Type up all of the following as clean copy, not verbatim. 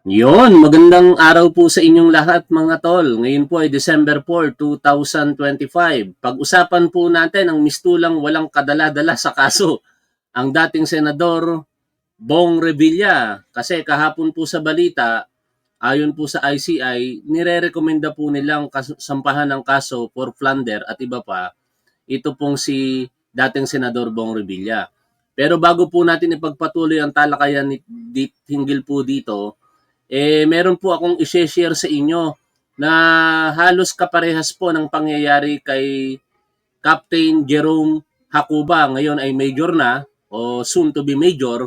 Yon, magandang araw po sa inyong lahat mga tol. Ngayon po ay December 4, 2025. Pag-usapan po natin ang mistulang walang kadala-dala sa kaso. Ang dating senador Bong Revilla. Kasi kahapon po sa balita, ayon po sa ICI, nire-recommenda po nilang sampahan ng kaso for plunder at iba pa. Ito pong si dating senador Bong Revilla. Pero bago po natin ipagpatuloy ang talakayan hinggil po dito, meron po akong i-share sa inyo na halos kaparehas po ng pangyayari kay Captain Jerome Hakuba. Ngayon ay major na o soon to be major,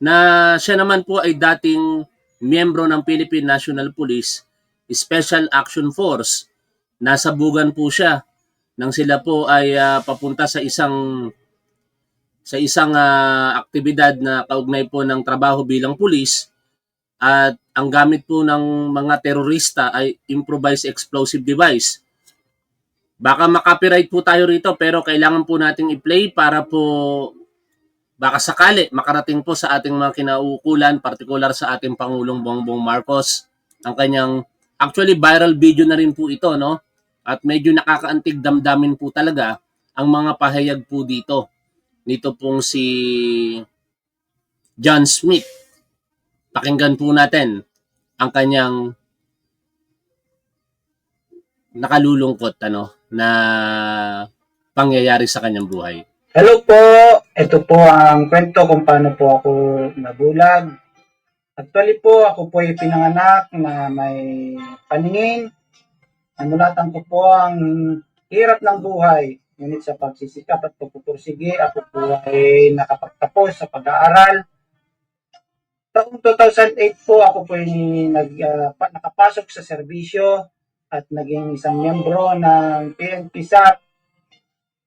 na siya naman po ay dating miyembro ng Philippine National Police Special Action Force. Nasabugan po siya nang sila po ay papunta sa isang aktibidad na kaugnay po ng trabaho bilang pulis, at ang gamit po ng mga terorista ay improvised explosive device. Baka makopyright po tayo rito pero kailangan po nating i-play para po baka sakali makarating po sa ating mga kinauukulan, partikular sa ating Pangulong Bongbong Marcos. Ang kanyang, actually viral video na rin po ito, no? At medyo nakakaantig damdamin po talaga ang mga pahayag po dito. Nito pong si John Smith. Pakinggan po natin ang kanyang nakalulungkot na pangyayari sa kanyang buhay. Hello po, ito po ang kwento kung paano po ako nabulag. Actually po, ako po ay pinanganak na may paningin. Namulatan ko po ang hirap ng buhay. Ngunit sa pagsisikap at pagpupursige, ako po ay nakapagtapos sa pag-aaral. Taong 2008 po, ako po ay nakapasok sa serbisyo at naging isang miyembro ng PNP SAP.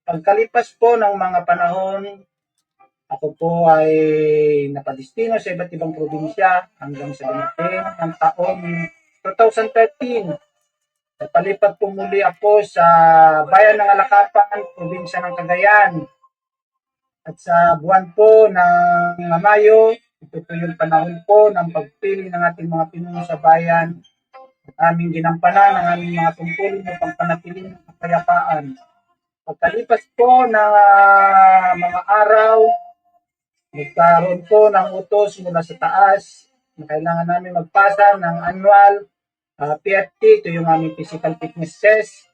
Pagkalipas po ng mga panahon, ako po ay napadestino sa iba't ibang probinsya hanggang sa dumating ng taong 2013. Napalipat po muli ako sa bayan ng Alakapan, probinsya ng Cagayan. At sa buwan po ng Mayo, ito po yung panahon po ng pagpili ng ating mga pinuno sa bayan, aming ginampanan ang aming mga tungkulin upang panatiling ng kapayapaan. Pagkalipas po ng mga araw, nagkaroon po ng utos mula sa taas na kailangan namin magpasa ng annual PFT, ito yung aming physical fitness test.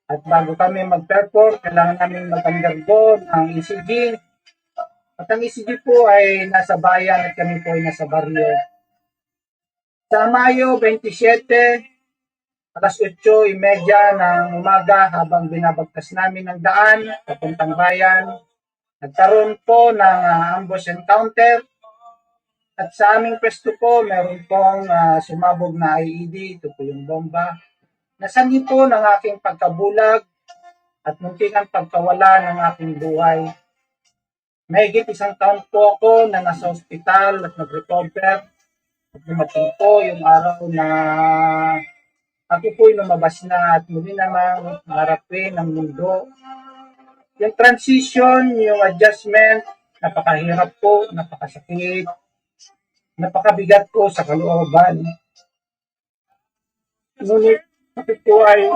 At bago kami mag-perform, kailangan namin mag-undergo ng ECG. At ang ECG po ay nasa bayan at kami po ay nasa baryo. Sa Mayo 27, alas 8:30 ng umaga, habang binabagtas namin ng daan papuntang bayan, nagkaroon po ng ambush encounter. At sa aming pwesto po, meron pong sumabog na IED, ito po yung bomba. Nasanhi po ng aking pagkabulag at muntikan pagkawala ng aking buhay. Mahigit isang taon po ako na nasa ospital at nag-recover. At dumating po yung araw na ako po'y lumabas na at muli namang harapin ang mundo. Yung transition, yung adjustment, napakahirap po, napakasakit, napakabigat ko sa kalooban. Ngunit ako po ay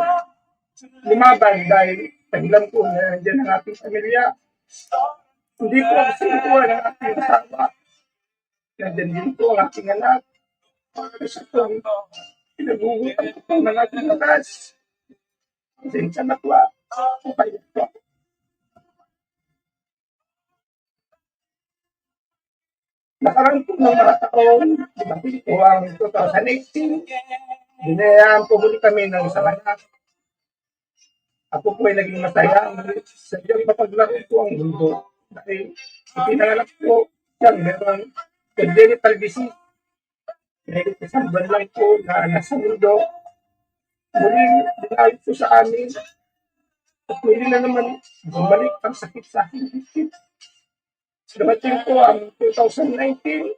lumaban dahil tagilan ko na nandiyan ang ating pamilya. Hindi ko ako sinukuha ng aking asawa. Nandiyan din po ang aking anak. Kasi itong pinagugutan ko po ng aking lakas. Pasensya na po. Okay po. Nakarang po ng mga taon, dumating po ang 2018. Binayaan po muli kami ng isang anak. Ako po ay naging masaya. Sa iyong mapaglaro po ang mundo. Dahil ipinanganak po siyang meron congenital disease. Dahil isang buwan lang po na nasa mundo. Muling dinahil po sa amin. At muli na naman bumalik ang sakit sa aking isip. Dumating po ang 2019.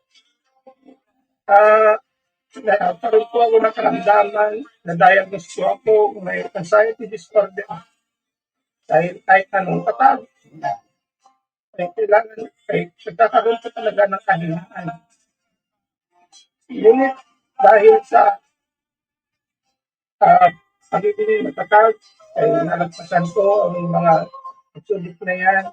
Nagkaroon po ako ng karamdaman, na-diagnose po ako may anxiety disorder. Dahil kahit anong patag, kailangan, nagkakaroon po talaga ng kahinaan. Ngunit dahil sa uh, pagiging matatag ay nalagpasan ko ang mga sulit na yan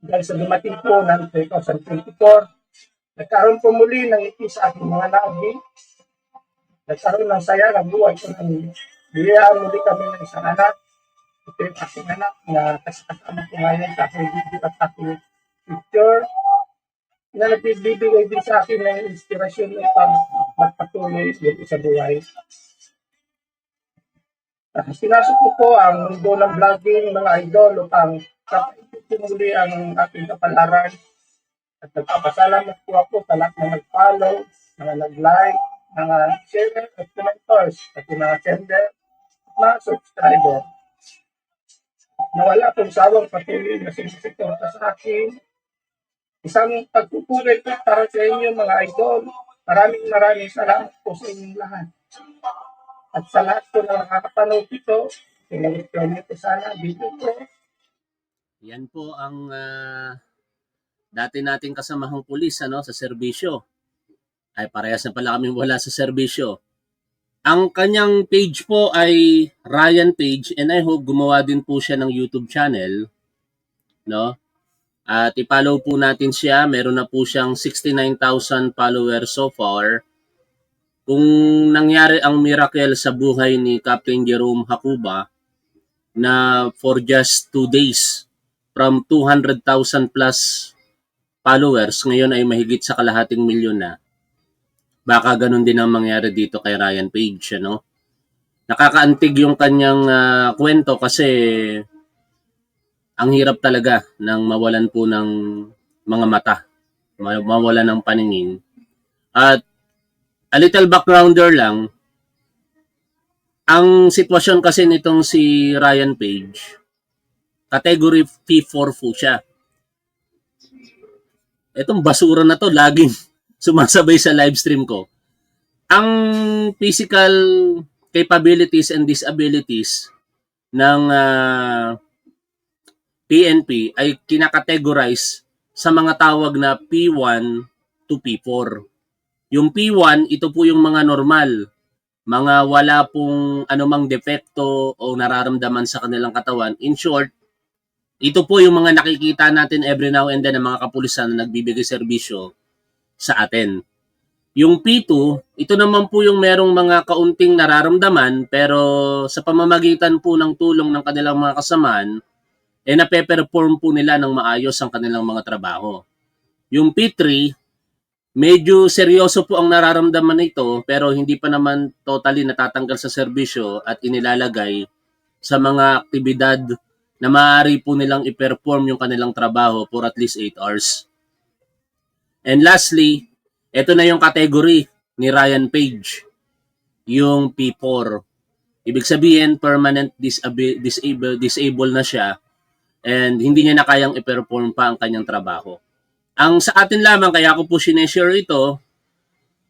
dahil sa dumating po ng 2024. Nagkaroon po muli ng ngiti sa aking mga labi. Nagkaroon ng saya ng buhay ko ng biyayaan muli kami ng isang anak. Ito yung aking anak na kasama ko ngayon sa aking video at aking picture na nagbibigay din sa akin ng inspirasyon upang magpatuloy dito sa buhay. Sinasok ko po ang mundo ng vlogging, mga idol, upang kapaitin muli ang aking kapalaran. At nagpapasalamat po ako sa lahat na nag-follow, mga nag-like, mga share at commenters, at yung mga sender, at mga subscriber. Nawala akong sawang patuloy na sinusuporta sa akin. Isang pagpupulay po para sa inyo mga idol. Maraming salamat po sa inyong lahat. At sa lahat po na nakakapanood ito, pinag-share nyo po sana video ko. Yan po ang dati nating kasamahang pulis sa serbisyo. Ay parehas na pala kami wala sa serbisyo. Ang kanyang page po ay Ryan Page, and I hope gumawa din po siya ng YouTube channel, no? At i-follow po natin siya. Meron na po siyang 69,000 followers so far. Kung nangyari ang miracle sa buhay ni Captain Jerome Hacuba na for just 2 days from 200,000 plus followers, ngayon ay mahigit sa kalahating milyon na. Baka ganun din ang mangyari dito kay Ryan Page, ano? Nakakaantig yung kanyang kwento kasi ang hirap talaga ng mawalan po ng mga mata, mawalan ng paningin. At a little backgrounder lang, ang sitwasyon kasi nitong si Ryan Page, category P4 po siya. Itong basura na to, laging sumasabay sa live stream ko. Ang physical capabilities and disabilities ng PNP ay kinakategorize sa mga tawag na P1 to P4. Yung P1, ito po yung mga normal, mga wala pong anumang depekto o nararamdaman sa kanilang katawan. In short, ito po yung mga nakikita natin every now and then ng mga kapulisan na nagbibigay serbisyo sa atin. Yung P2, ito naman po yung merong mga kaunting nararamdaman pero sa pamamagitan po ng tulong ng kanilang mga kasamaan, nape-perform po nila ng maayos ang kanilang mga trabaho. Yung P3, medyo seryoso po ang nararamdaman nito pero hindi pa naman totally natatanggal sa serbisyo at inilalagay sa mga aktibidad na maaari po nilang i-perform yung kanilang trabaho for at least 8 hours. And lastly, ito na yung category ni Ryan Page, yung P4. Ibig sabihin, permanent disabled na siya and hindi niya na kayang i-perform pa ang kanyang trabaho. Ang sa atin lamang, kaya ko po sineshare ito,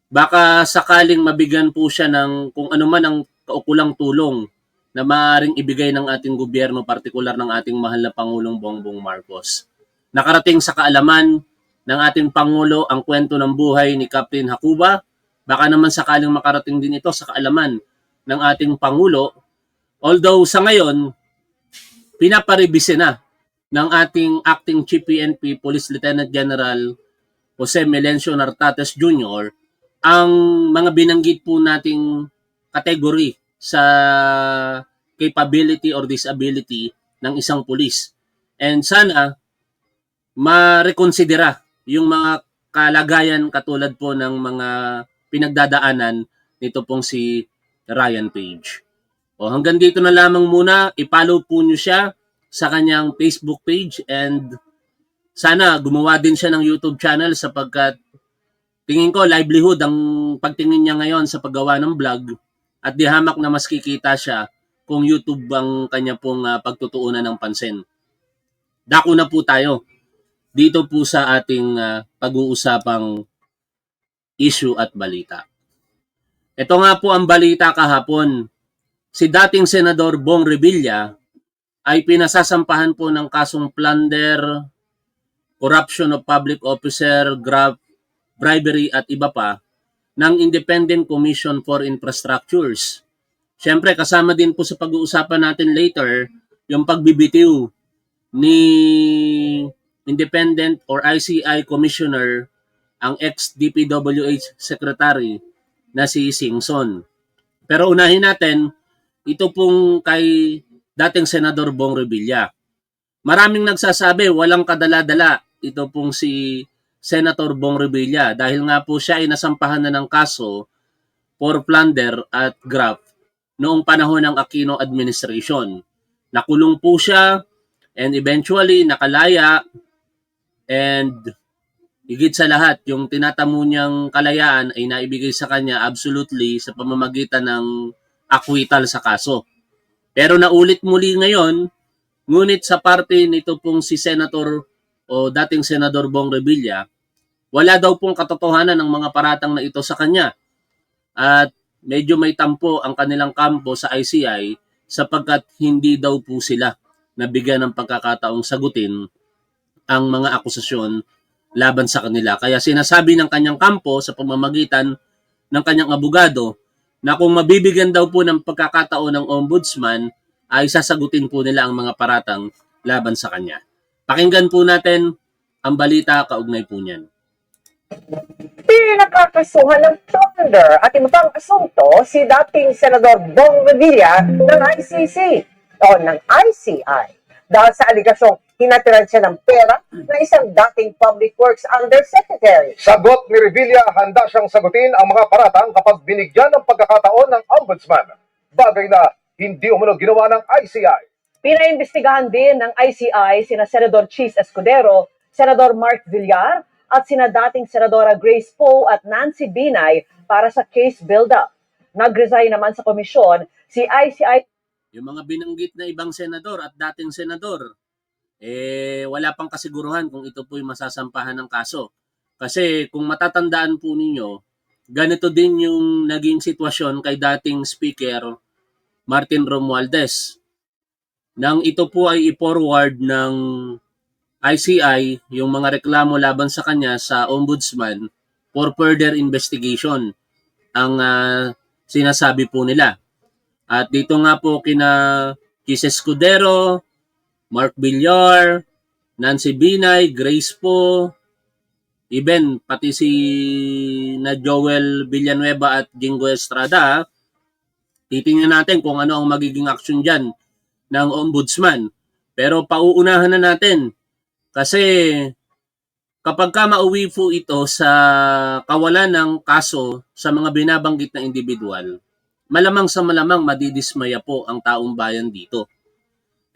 baka sakaling mabigyan po siya ng kung ano man ang kaukulang tulong na maaaring ibigay ng ating gobyerno, partikular ng ating mahal na Pangulong Bongbong Marcos. Nakarating sa kaalaman ng ating Pangulo ang kwento ng buhay ni Captain Hacuba, baka naman sakaling makarating din ito sa kaalaman ng ating Pangulo, although sa ngayon, pinaparebise na ng ating Acting Chief PNP Police Lieutenant General Jose Melencio Nartates Jr. ang mga binanggit po nating category sa capability or disability ng isang pulis. And sana ma-reconsidera yung mga kalagayan katulad po ng mga pinagdadaanan nito pong si Ryan Page. O hanggang dito na lamang muna, i-follow po nyo siya sa kanyang Facebook page and sana gumawa din siya ng YouTube channel sapagkat tingin ko livelihood ang pagtingin niya ngayon sa paggawa ng vlog at di hamak na mas kikita siya kung YouTube ang kanya pong pagtutuunan ng pansin. Dako na po tayo dito po sa ating pag-uusapang issue at balita. Ito nga po ang balita kahapon. Si dating Senador Bong Revilla ay pinasasampahan po ng kasong plunder, corruption of public officer, bribery at iba pa ng Independent Commission for Infrastructures. Siyempre, kasama din po sa pag-uusapan natin later, yung pagbibitiw ni Independent or ICI Commissioner ang ex-DPWH Secretary na si Singson. Pero unahin natin, ito pong kay dating Senador Bong Revilla. Maraming nagsasabi, walang kadala-dala ito pong si Senator Bong Revilla dahil nga po siya ay nasampahan na ng kaso for plunder at graft noong panahon ng Aquino administration. Nakulong po siya and eventually nakalaya and higit sa lahat, yung tinatamo niyang kalayaan ay naibigay sa kanya absolutely sa pamamagitan ng acquittal sa kaso. Pero naulit muli ngayon, ngunit sa parte nito pong si Senator o dating Senador Bong Revilla, wala daw pong katotohanan ng mga paratang na ito sa kanya. At medyo may tampo ang kanilang kampo sa ICI sapagkat hindi daw po sila nabigyan ng pagkakataong sagutin ang mga akusasyon laban sa kanila. Kaya sinasabi ng kanyang kampo sa pamamagitan ng kanyang abogado na kung mabibigyan daw po ng pagkakataon ng ombudsman ay sasagutin po nila ang mga paratang laban sa kanya. Pakinggan po natin ang balita kaugnay po niyan. Pinakakasuhan ng plunder at iba pang asunto si dating Senador Bong Revilla ng ICC o ng ICI dahil sa aligasyong hinatiran siya ng pera na isang dating Public Works Undersecretary. Sagot ni Revilla, handa siyang sagutin ang mga paratang kapag binigyan ng pagkakataon ng ombudsman. Bagay na hindi umano ginawa ng ICI. Pinaimbestigahan din ng ICI sina Senador Chis Escudero, Senador Mark Villar at sina dating Senadora Grace Poe at Nancy Binay para sa case build-up. Nag-resign naman sa komisyon si ICI. Yung mga binanggit na ibang senador at dating senador, wala pang kasiguruhan kung ito po'y masasampahan ng kaso. Kasi kung matatandaan po ninyo, ganito din yung naging sitwasyon kay dating Speaker Martin Romualdez. Nang ito po ay i-forward ng ICI, yung mga reklamo laban sa kanya sa ombudsman for further investigation ang sinasabi po nila. At dito nga po kina Chis Escudero, Mark Villar, Nancy Binay, Grace Poe, even pati si na Joel Villanueva at Jingo Estrada, titingnan natin kung ano ang magiging action dyan ng ombudsman. Pero pauunahan na natin kasi kapag ka mauwi po ito sa kawalan ng kaso sa mga binabanggit na individual, malamang sa malamang madidismaya po ang taong bayan dito.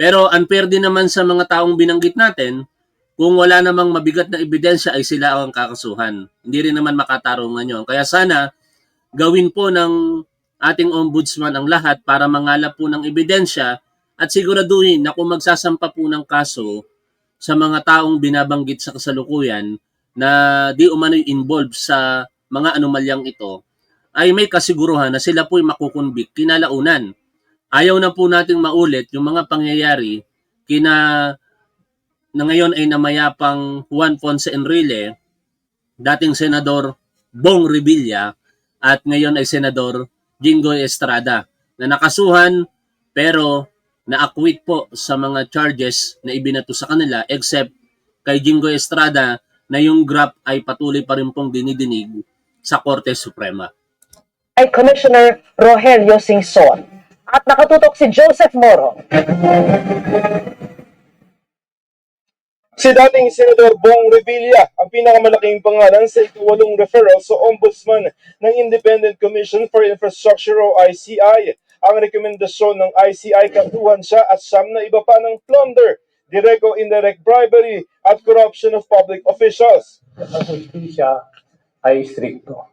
Pero unfair din naman sa mga taong binanggit natin, kung wala namang mabigat na ebidensya ay sila ang kakasuhan. Hindi rin naman makatarungan yun. Kaya sana gawin po ng ating ombudsman ang lahat para mangalap po ng ebidensya at siguraduhin na kung magsasampa po ng kaso sa mga taong binabanggit sa kasalukuyan na di umano'y involved sa mga anomalyang ito, ay may kasiguruhan na sila po'y makukonvict kinalaunan. Ayaw na po nating maulit yung mga pangyayari na ngayon ay namayapang Juan Ponce Enrile, dating Senador Bong Revilla, at ngayon ay Senador Jingoy Estrada, na nakasuhan pero na-acquit po sa mga charges na ibinato sa kanila except kay Jingoy Estrada na yung graft ay patuloy pa rin pong dinidinig sa Korte Suprema. Ay Commissioner Rogelio Singson. At nakatutok si Joseph Moro. Si dating Senador Bong Revilla ang pinakamalaking pangalan sa ikawalong referral sa Ombudsman ng Independent Commission for Infrastructure o ICI. Ang rekomendasyon ng ICI katuhan siya at siyam na iba pa ng plunder, direct o indirect bribery at corruption of public officials. Ang hustisya ay stricto.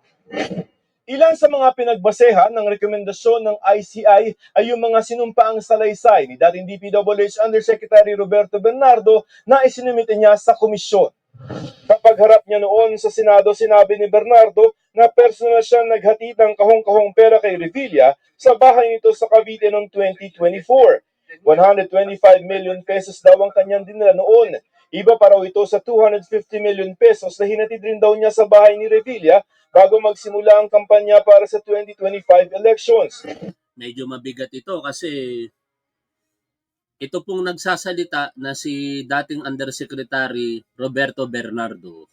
Ilan sa mga pinagbasehan ng rekomendasyon ng ICI ay yung mga sinumpaang salaysay ni dating DPWH Undersecretary Roberto Bernardo na isinumite niya sa komisyon. Kapag harap niya noon sa Senado, sinabi ni Bernardo na personal siya naghatid ng kahong-kahong pera kay Revilla sa bahay nito sa Cavite noong 2024. 125 million pesos daw ang kanyang dinala noon. Iba pa raw ito sa 250 million pesos na hinatid rin daw niya sa bahay ni Revilla bago magsimula ang kampanya para sa 2025 elections. Medyo mabigat ito kasi ito pong nagsasalita na si dating Undersecretary Roberto Bernardo.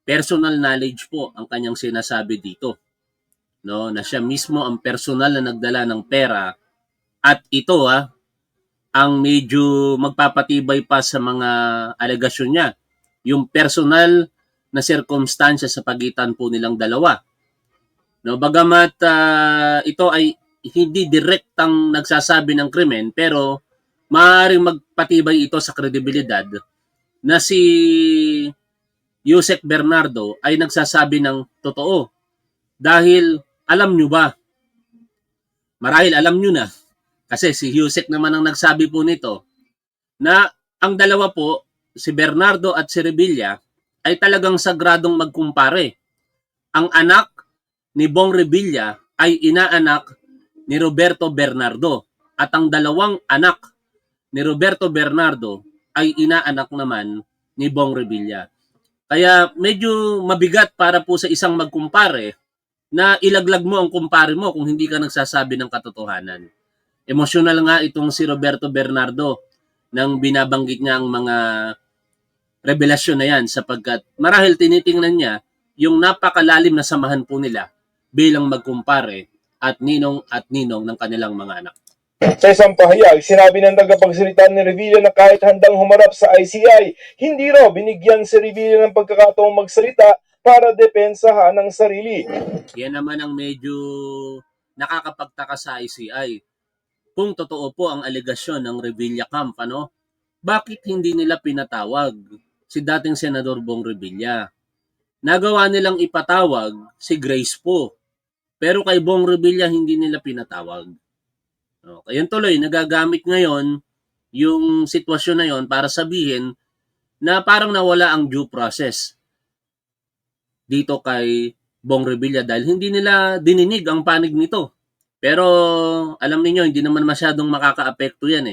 Personal knowledge po ang kanyang sinasabi dito. No, na siya mismo ang personal na nagdala ng pera at ito ang medyo magpapatibay pa sa mga alegasyon niya. Yung personal na sirkumstansya sa pagitan po nilang dalawa. No, bagamat ito ay hindi direktang nagsasabi ng krimen pero maaaring magpatibay ito sa kredibilidad na si Yusek Bernardo ay nagsasabi ng totoo. Dahil alam nyo ba, marahil alam nyo na, kasi si Yusek naman ang nagsabi po nito, na ang dalawa po, si Bernardo at si Revilla, ay talagang sagradong magkumpare. Ang anak ni Bong Revilla ay inaanak ni Roberto Bernardo at ang dalawang anak ni Roberto Bernardo ay inaanak naman ni Bong Revilla. Kaya medyo mabigat para po sa isang magkumpare na ilaglag mo ang kumpare mo kung hindi ka nagsasabi ng katotohanan. Emosyonal nga itong si Roberto Bernardo nang binabanggit niya ang mga revelasyon na yan sapagkat marahil tinitingnan niya yung napakalalim na samahan po nila bilang magkumpare at ninong ng kanilang mga anak. Sa isang pahayag, sinabi ng tagapagsalita ni Revilla na kahit handang humarap sa ICI, hindi raw binigyan si Revilla ng pagkakataong magsalita para depensahan ang sarili. Yan naman ang medyo nakakapagtaka sa ICI. Kung totoo po ang alegasyon ng Revilla Camp, bakit hindi nila pinatawag si dating Senador Bong Revilla? Nagawa nilang ipatawag si Grace po. Pero kay Bong Revilla hindi nila pinatawag. Kaya tuloy, nagagamit ngayon yung sitwasyon na yon para sabihin na parang nawala ang due process dito kay Bong Revilla dahil hindi nila dininig ang panig nito. Pero alam niyo hindi naman masyadong makakaapekto yan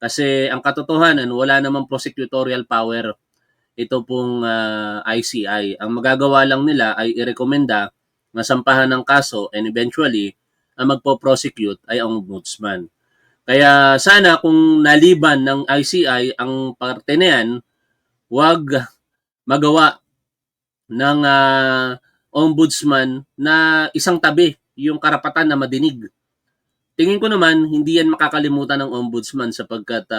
Kasi ang katotohanan, wala namang prosecutorial power ito pong ICI. Ang magagawa lang nila ay irekomenda masampahan ng kaso and eventually ang magpo-prosecute ay ang ombudsman. Kaya sana kung naliban ng ICI ang parte na yan, wag magawa ng ombudsman na isang tabi yung karapatan na madinig. Tingin ko naman, hindi yan makakalimutan ng ombudsman sapagkat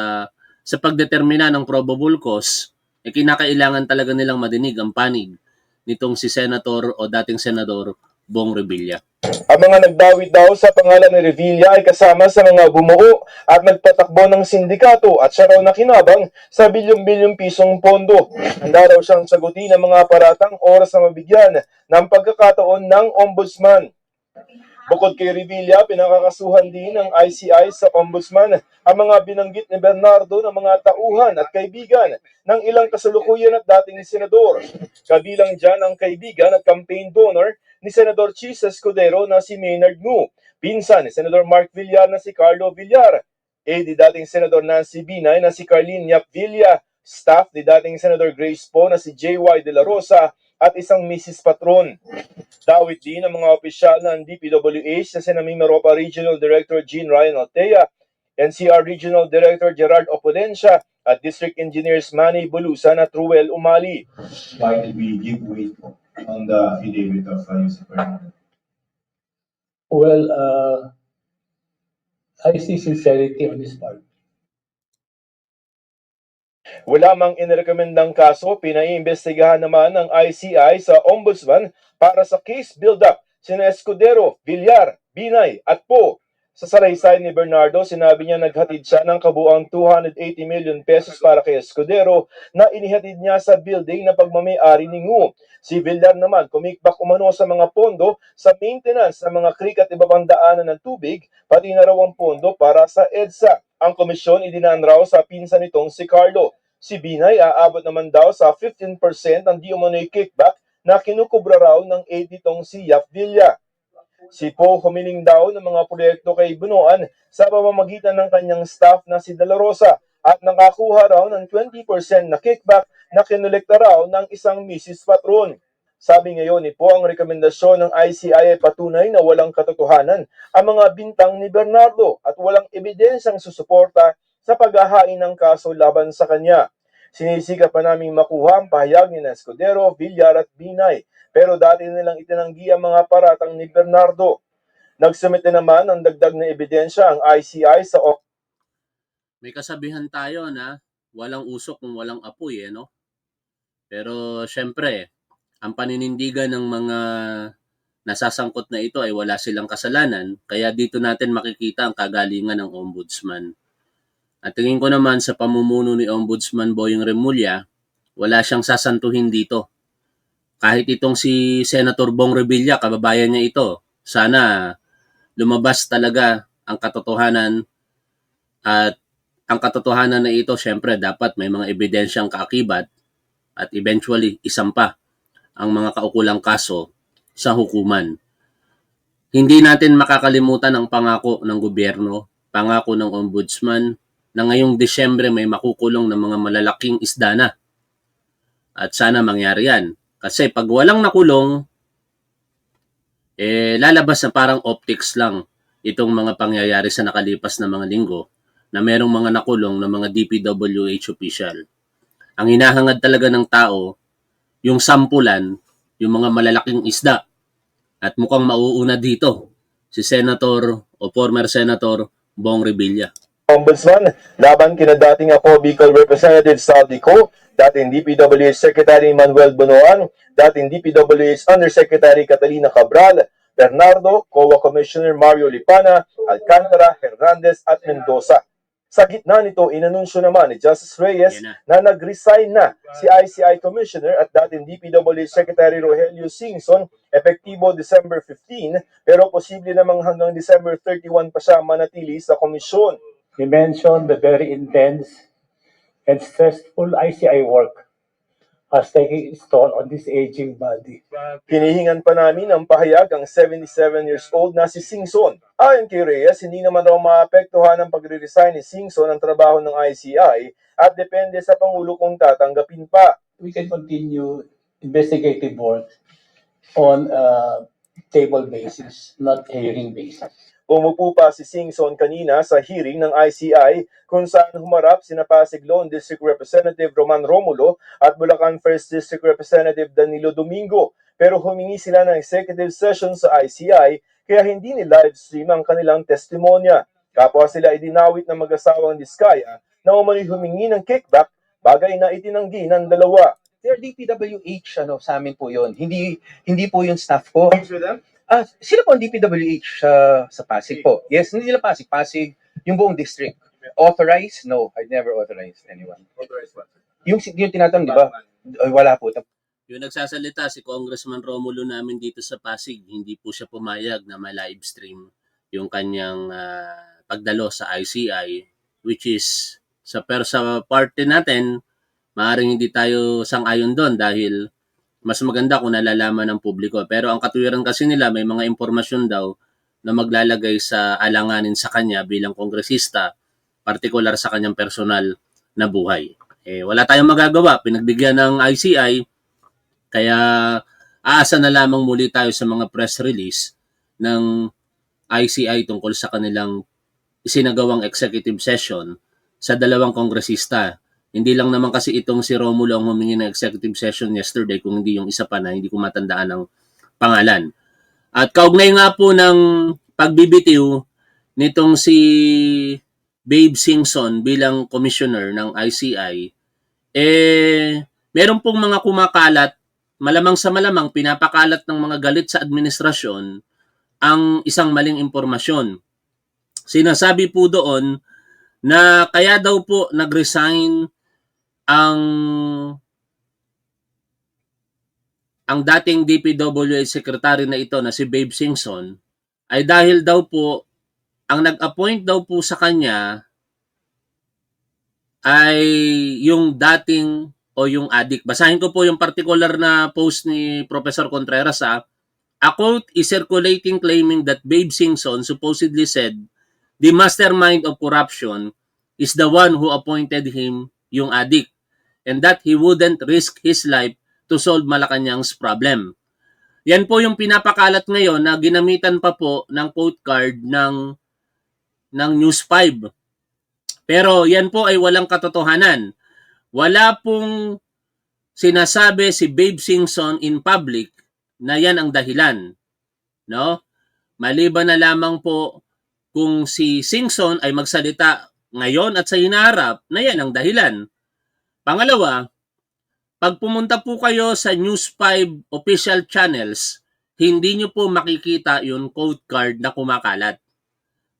sa pagdetermina ng probable cause, kinakailangan talaga nilang madinig ang panig nitong si Senator o dating Senador Bong Revilla. Ang mga nagdawit daw sa pangalan ni Revilla ay kasama sa mga bumuo at nagpatakbo ng sindikato at siya raw nakinabang sa bilyong-bilyong pisong pondo. Handa raw siyang sagutin ang mga aparatang oras na mabigyan ng pagkakataon ng ombudsman. Bukod kay Revilla, pinakakasuhan din ng ICI sa ombudsman ang mga binanggit ni Bernardo ng mga tauhan at kaibigan ng ilang kasalukuyan at dating senador. Kabilang dyan ang kaibigan at campaign donor ni Senador Chis Escudero na si Maynard Ngu, pinsan ni Senador Mark Villar na si Carlo Villar, di dating Senador Nancy Binay na si Carlene Yap Villa, staff ni dating Senador Grace Po na si J.Y. De La Rosa at isang Mrs. Patron. Dawit din ang mga opisyal ng DPWH na sina Mimaropa Regional Director Jean Ryan Altea, NCR Regional Director Gerard Opodencia at District Engineers Manny Bulusan at Ruel Umali. Why did we give weight on the affidavit of Yusek Bernardo? Well, I see sincerity on his part. Wala mang inirekomendang kaso, pinaiimbestigahan naman ng ICI sa Ombudsman para sa case build-up sina Escudero, Villar, Binay at Po. Sa salaysay ni Bernardo, sinabi niya naghatid siya ng kabuang 280 million pesos para kay Escudero na inihatid niya sa building na pagmamay-ari ni Ngu. Si Villar naman kumikbak umano sa mga pondo sa maintenance ng mga creek at iba pang daanan ng tubig, pati na raw ang pondo para sa EDSA. Ang komisyon idinaan raw sa pinsan nitong si Carlo. Si Binay aabot naman daw sa 15% ng di umano'y kickback na kinukubra raw ng aid nitong si Yap Villa. Si Po humiling daw ng mga proyekto kay Bunuan sa pamamagitan ng kanyang staff na si De La Rosa at nakakuha raw ng 20% na kickback na kinolekta raw ng isang Mrs. Patron. Sabi ngayon ni po, ang rekomendasyon ng ICI ay patunay na walang katotohanan ang mga bintang ni Bernardo at walang ebidensyang susuporta sa paghahain ng kaso laban sa kanya. Sinisikap pa naming makuha ang pahayag ni Escudero, Villar at Binay, pero dati nilang itinanggi ang mga paratang ni Bernardo. Nagsumit na naman ng dagdag na ebidensya ang ICI sa May kasabihan tayo na walang usok kung walang apoy, no? Pero syempre, ang paninindigan ng mga nasasangkot na ito ay wala silang kasalanan, kaya dito natin makikita ang kagalingan ng Ombudsman. At tingin ko naman sa pamumuno ni Ombudsman Boyeng Remulla, wala siyang sasantuhin dito. Kahit itong si Senator Bong Revilla, kababayan niya ito, sana lumabas talaga ang katotohanan, at ang katotohanan na ito, syempre, dapat may mga ebidensyang kaakibat at eventually isampa ang mga kaukulang kaso sa hukuman. Hindi natin makakalimutan ang pangako ng gobyerno, pangako ng Ombudsman, na ngayong Disyembre may makukulong ng mga malalaking isda na. At sana mangyari yan. Kasi pag walang nakulong, lalabas na parang optics lang itong mga pangyayari sa nakalipas na mga linggo na merong mga nakulong na mga DPWH official. Ang hinahangad talaga ng tao, yung sampulan, yung mga malalaking isda. At mukhang mauuna dito si Senator o former Senator Bong Revilla. Ombudsman laban kina dating ako Bicol Representative Saldi Co, dating DPWH Secretary Manuel Bonoan, dating DPWH Undersecretary Catalina Cabral, Bernardo, COA Commissioner Mario Lipana, Alcantara, Hernandez at Mendoza. Sa gitna nito, inanunsyo naman ni Justice Reyes na nag-resign na si ICI Commissioner at dating DPWH Secretary Rogelio Singson epektibo December 15, pero posible namang hanggang December 31 pa siya manatili sa komisyon. He mentioned the very intense and stressful ICI work has taken its toll on this aging body. Hinihingan pa namin ang pahayag ang 77 years old na si Singson. Ayon kay Reyes, hindi naman raw maapektuhan ang pagre-resign ni Singson ang trabaho ng ICI at depende sa Pangulo kung tatanggapin pa. We can continue investigative work on a table basis, not hearing basis. Umupo pa si Singson kanina sa hearing ng ICI kung saan humarap sina Pasig Lone District Representative Roman Romulo at Bulacan 1st District Representative Danilo Domingo. Pero humingi sila ng executive session sa ICI kaya hindi ni-live stream ang kanilang testimonya. Kapwa sila idinawit ng mag-asawang Diskaya na umano'y humingi ng kickback, bagay na itinanggi ng dalawa. They're DPWH, sa amin po yun. Hindi po yung staff ko. Sila po ang DPWH sa Pasig po. Yes, hindi nila Pasig, yung buong district. Authorized? No, I've never authorized anyone. Yung tinatanong, di ba? Wala po. Yung nagsasalita si Congressman Romulo namin dito sa Pasig, hindi po siya pumayag na ma-live stream yung kanyang pagdalo sa ICI, which is sa party natin, maaaring hindi tayo sang-ayon doon dahil mas maganda kung nalalaman ng publiko. Pero ang katuwiran kasi nila, may mga impormasyon daw na maglalagay sa alanganin sa kanya bilang kongresista, partikular sa kanyang personal na buhay. Wala tayong magagawa, pinagbigyan ng ICI, kaya aasa na lamang muli tayo sa mga press release ng ICI tungkol sa kanilang isinagawang executive session sa dalawang kongresista. Hindi lang naman kasi itong si Romulo ang humingi ng executive session yesterday, kung hindi yung isa pa na hindi ko matandaan ang pangalan. At kaugnay nga po ng pagbibitiw nitong si Babe Singson bilang commissioner ng ICI, meron pong mga kumakalat, malamang sa malamang pinapakalat ng mga galit sa administrasyon ang isang maling impormasyon. Sinasabi po doon na kaya daw po nag-resign ang dating DPWH secretary na ito na si Babe Singson ay dahil daw po ang nag-appoint daw po sa kanya ay yung dating o yung adik. Basahin ko po yung particular na post ni Professor Contreras. A quote is circulating claiming that Babe Singson supposedly said the mastermind of corruption is the one who appointed him, yung adik, and that he wouldn't risk his life to solve Malacanang's problem. Yan po yung pinapakalat ngayon na ginamitan pa po ng quote card ng News 5. Pero yan po ay walang katotohanan. Wala pong sinasabi si Babe Singson in public na yan ang dahilan. No? Maliban na lamang po kung si Singson ay magsalita ngayon at sa hinaharap na yan ang dahilan. Pangalawa, pag pumunta po kayo sa News 5 official channels, hindi nyo po makikita yung code card na kumakalat.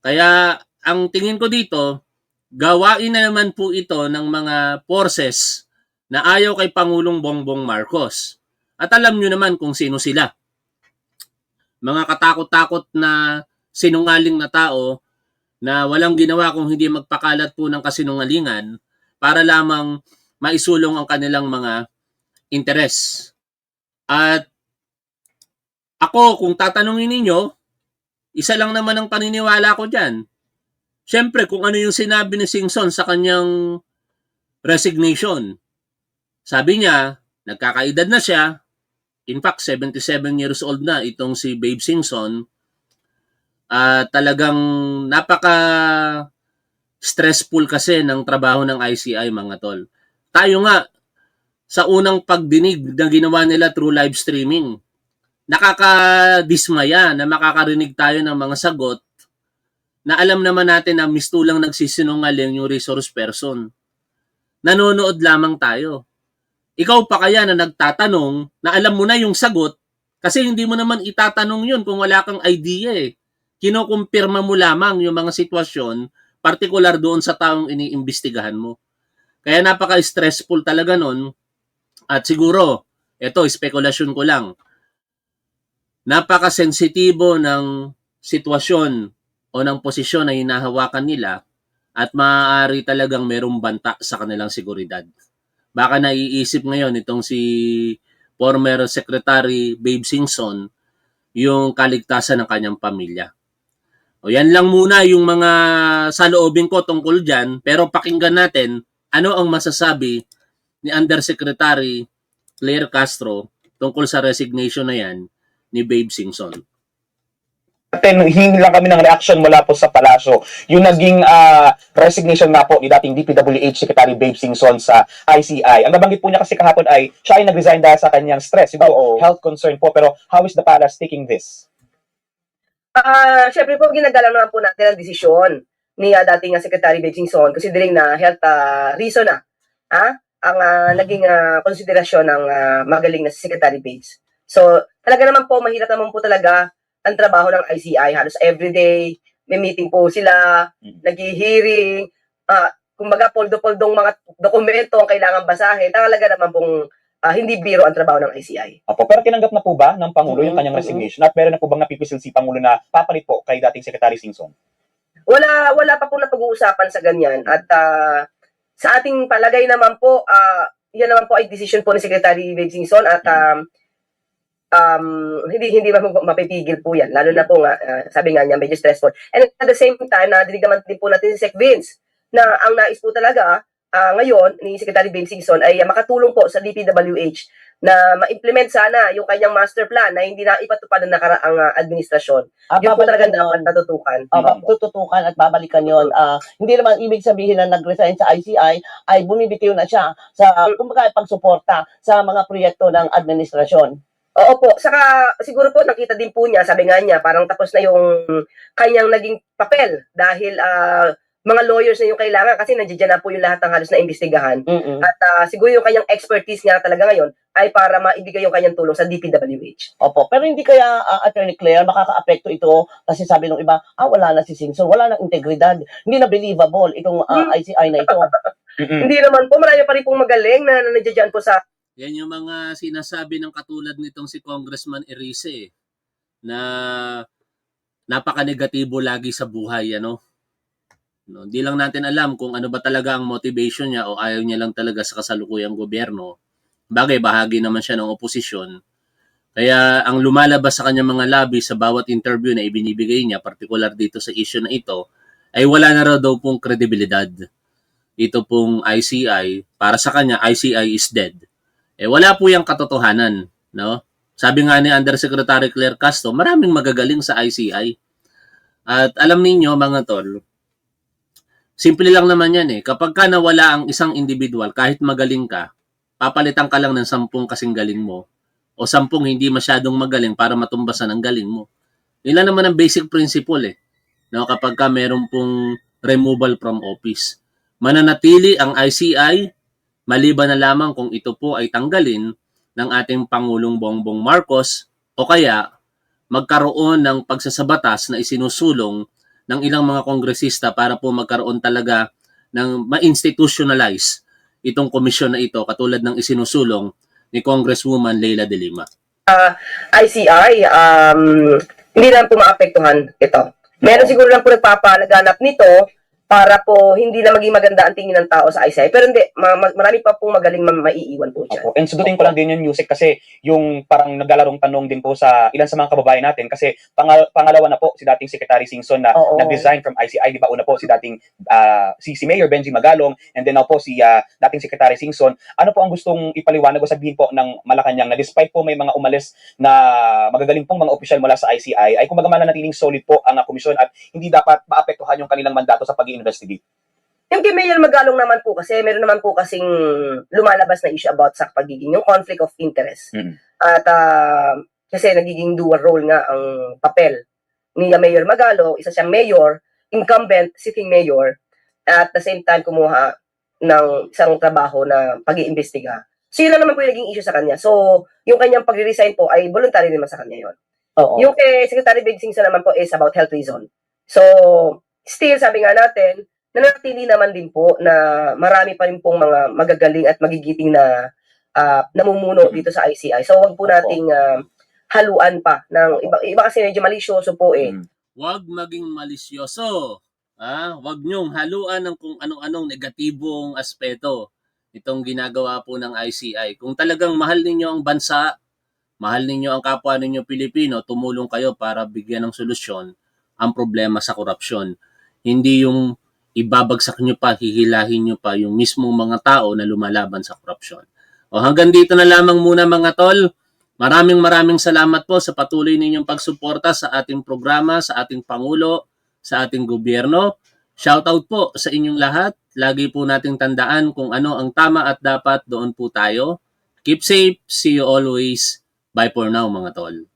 Kaya ang tingin ko dito, gawain na naman po ito ng mga forces na ayaw kay Pangulong Bongbong Marcos. At alam nyo naman kung sino sila. Mga katakot-takot na sinungaling na tao na walang ginawa kung hindi magpakalat po ng kasinungalingan para lamang maisulong ang kanilang mga interes. At ako, kung tatanungin ninyo, isa lang naman ang paniniwala ko dyan. Siyempre, kung ano yung sinabi ni Singson sa kanyang resignation. Sabi niya, nagkakaedad na siya. In fact, 77 years old na itong si Babe Singson. Talagang napaka-stressful kasi ng trabaho ng ICI, mga tol. Tayo nga, sa unang pagdinig na ginawa nila through live streaming, nakakadismaya na makakarinig tayo ng mga sagot na alam naman natin na mistulang nagsisinungaling yung resource person. Nanonood lamang tayo. Ikaw pa kaya na nagtatanong na alam mo na yung sagot kasi hindi mo naman itatanong yun kung wala kang idea eh. Kinukumpirma mo lamang yung mga sitwasyon, partikular doon sa taong iniimbestigahan mo. Kaya napaka-stressful talaga nun. At siguro, ito, spekulasyon ko lang, napaka-sensitibo ng sitwasyon o ng posisyon na hinahawakan nila at maaari talagang merong banta sa kanilang seguridad. Baka naiisip ngayon itong si former Secretary Babe Singson yung kaligtasan ng kanyang pamilya. O yan lang muna yung mga saloobin ko tungkol dyan, pero pakinggan natin ano ang masasabi ni Undersecretary Claire Castro tungkol sa resignation na yan ni Babe Singson. Hingi lang kami ng reaction mula po sa palasyo. Yung naging resignation na po ni dating DPWH Secretary Babe Singson sa ICI. Ang nabanggit po niya kasi kahapon ay siya ay nag-resign dahil sa kanyang stress. Siguro health concern po. Pero how is the palace taking this? Syempre po, ginagalang naman po natin ang desisyon ni dating Secretary Babe Singson considering na health reason na ang naging konsiderasyon ng magaling na si Secretary Babes. So, talaga naman po, mahirap naman po talaga ang trabaho ng ICI. Halos everyday, may meeting po sila, nag-hearing, kumbaga poldo-poldong mga dokumento ang kailangan basahin. Talaga naman pong hindi biro ang trabaho ng ICI. Opo, pero tinanggap na po ba ng Pangulo yung kanyang resignation? At meron na po bang napipisil si Pangulo na papalit po kay dating Secretary Singson? Wala pa po na pag-uusapan sa ganyan. At sa ating palagay naman po, yan naman po ay decision po ni Secretary Babe Singson at hindi mapipigil po yan. Lalo na po nga, sabi nga niya, medyo stressful. And at the same time, nadinig naman din po natin si Sec Vince na ang nais po talaga ngayon ni Secretary Babe Singson ay makatulong po sa DPWH na ma-implement sana yung kanyang master plan na hindi na ipatupad ng nakaraang administrasyon. Yun po talaga dapat natutukan. Tututukan at babalikan yon. Hindi naman ibig sabihin na nag-resign sa ICI ay bumibitiw na siya sa kumbaga pagsuporta sa mga proyekto ng administrasyon. Oo po. Saka siguro po nakita din po niya, sabi nga niya, parang tapos na yung kanyang naging papel dahil mga lawyers na yung kailangan kasi nandiyan na po yung lahat ng halos na imbestigahan. At siguro yung kanyang expertise nga talaga ngayon ay para maibigay yung kanyang tulong sa DPWH. Opo, pero hindi kaya Attorney Claire makaka-apekto ito kasi sabi ng iba, wala na si Singson, wala na integridad, hindi na believable itong ICI na ito. Hindi naman po, marami pa rin pong magaling na nandiyan po sa Yan yung mga sinasabi ng katulad nitong si Congressman Erice na napaka-negatibo lagi sa buhay, ano? No, hindi lang natin alam kung ano ba talaga ang motivation niya o ayaw niya lang talaga sa kasalukuyang gobyerno. Bagay, bahagi naman siya ng oposisyon. Kaya ang lumalabas sa kanyang mga labi sa bawat interview na ibinibigay niya, particular dito sa issue na ito, ay wala na raw daw pong kredibilidad. Ito pong ICI, para sa kanya, ICI is dead. Wala po yung katotohanan, no? Sabi nga ni Undersecretary Claire Castro, maraming magagaling sa ICI. At alam ninyo mga tol, simple lang naman yan Kapag ka nawala ang isang individual, kahit magaling ka, papalitan ka lang ng 10 kasing galing mo o 10 hindi masyadong magaling para matumbasan ang galing mo. Yun lang naman ang basic principle No, kapag ka meron pong removal from office. Mananatili ang ICI maliban na lamang kung ito po ay tanggalin ng ating Pangulong Bongbong Marcos o kaya magkaroon ng pagsasabatas na isinusulong ng ilang mga kongresista para po magkaroon talaga ng ma-institutionalize itong komisyon na ito katulad ng isinusulong ni Congresswoman Leila de Lima. ICI, hindi lang po maapektuhan ito. Meron siguro lang po nagpapalaganap nito para po hindi na maging maganda ang tingin ng tao sa ICI. Pero hindi, marami pa po magaling maiiwan po dyan. Opo. And sagutin ko lang din yung music kasi yung parang naglalarong tanong din po sa ilan sa mga kababayan natin kasi pangalawa na po si dating Secretary Singson na Oo. nag-resign from ICI. Di ba una po si dating si Mayor Benji Magalong and then now po si dating Secretary Singson. Ano po ang gustong ipaliwanag o sabihin po ng Malacanang na despite po may mga umalis na magagaling pong mga opisyal mula sa ICI ay kumbaga mananatiling solid po ang komisyon at hindi dapat maapektuhan yung kanilang mandato sa pag-i-investigate? Yung kay Mayor Magalong naman po kasi, meron naman po kasing lumalabas na issue about sa pagiging yung conflict of interest. At kasi nagiging dual role nga ang papel ni Mayor Magalong, isa siyang mayor, incumbent, sitting mayor, at the same time kumuha ng isang trabaho na pag-iimbestiga. So yun lang naman po yung naging issue sa kanya. So yung kanyang pag-resign po ay voluntary naman sa kanya yun. Oo. Yung kay Secretary Beng Singson naman po is about health reason. So still, sabi nga natin, nanatili naman din po na marami pa rin pong mga magagaling at magigiting na namumuno dito sa ICI. So, wag po nating haluan pa ng iba kasi medyo malisyoso po Huwag maging malisyoso. Huwag niyong haluan ng kung anong-anong negatibong aspeto itong ginagawa po ng ICI. Kung talagang mahal ninyo ang bansa, mahal ninyo ang kapwa ninyo Pilipino, tumulong kayo para bigyan ng solusyon ang problema sa korupsyon. Hindi yung ibabagsak nyo pa, hihilahin nyo pa yung mismong mga tao na lumalaban sa korupsyon. Hanggang dito na lamang muna mga tol. Maraming salamat po sa patuloy ninyong pagsuporta sa ating programa, sa ating Pangulo, sa ating gobyerno. Shoutout po sa inyong lahat. Lagi po nating tandaan kung ano ang tama at dapat, doon po tayo. Keep safe. See you always. Bye for now mga tol.